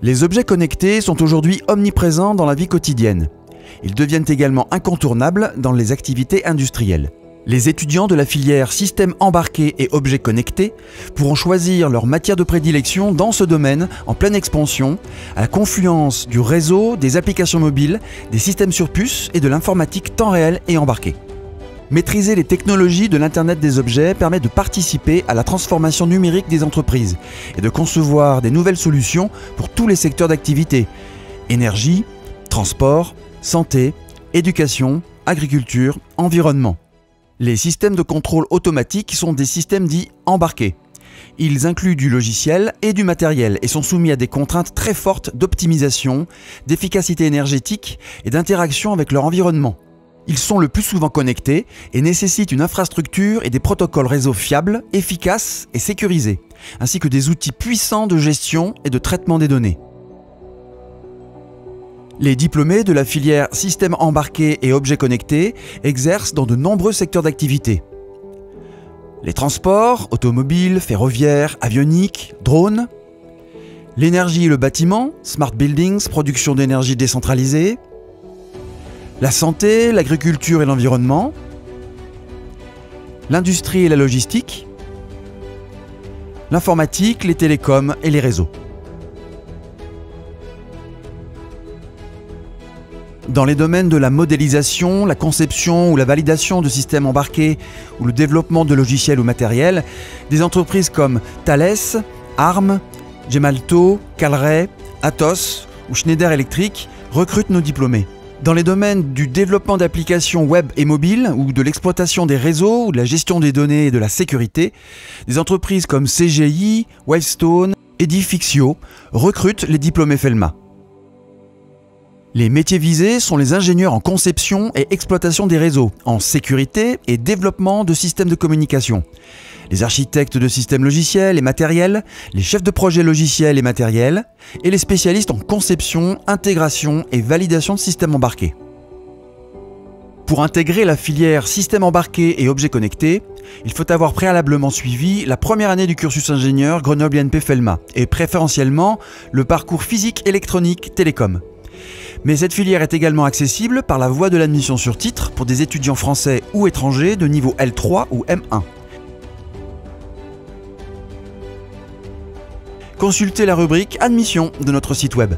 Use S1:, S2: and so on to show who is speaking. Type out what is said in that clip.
S1: Les objets connectés sont aujourd'hui omniprésents dans la vie quotidienne. Ils deviennent également incontournables dans les activités industrielles. Les étudiants de la filière Systèmes embarqués et objets connectés pourront choisir leur matière de prédilection dans ce domaine en pleine expansion, à la confluence du réseau, des applications mobiles, des systèmes sur puce et de l'informatique temps réel et embarquée. Maîtriser les technologies de l'Internet des objets permet de participer à la transformation numérique des entreprises et de concevoir des nouvelles solutions pour tous les secteurs d'activité: énergie, transport, santé, éducation, agriculture, environnement. Les systèmes de contrôle automatique sont des systèmes dits embarqués. Ils incluent du logiciel et du matériel et sont soumis à des contraintes très fortes d'optimisation, d'efficacité énergétique et d'interaction avec leur environnement. Ils sont le plus souvent connectés et nécessitent une infrastructure et des protocoles réseau fiables, efficaces et sécurisés, ainsi que des outils puissants de gestion et de traitement des données. Les diplômés de la filière Systèmes embarqués et objets connectés exercent dans de nombreux secteurs d'activité. Les transports, automobiles, ferroviaires, avioniques, drones. L'énergie et le bâtiment, smart buildings, production d'énergie décentralisée. La santé, l'agriculture et l'environnement, l'industrie et la logistique, l'informatique, les télécoms et les réseaux. Dans les domaines de la modélisation, la conception ou la validation de systèmes embarqués ou le développement de logiciels ou matériels, des entreprises comme Thales, Arm, Gemalto, Calray, Atos ou Schneider Electric recrutent nos diplômés. Dans les domaines du développement d'applications web et mobiles, ou de l'exploitation des réseaux, ou de la gestion des données et de la sécurité, des entreprises comme CGI, Wavestone, Edifixio recrutent les diplômés Felma. Les métiers visés sont les ingénieurs en conception et exploitation des réseaux, en sécurité et développement de systèmes de communication, les architectes de systèmes logiciels et matériels, les chefs de projet logiciels et matériels, et les spécialistes en conception, intégration et validation de systèmes embarqués. Pour intégrer la filière Systèmes embarqués et objets connectés, il faut avoir préalablement suivi la première année du cursus ingénieur Grenoble INP Felma et préférentiellement le parcours physique électronique télécom. Mais cette filière est également accessible par la voie de l'admission sur titre pour des étudiants français ou étrangers de niveau L3 ou M1. Consultez la rubrique Admission de notre site web.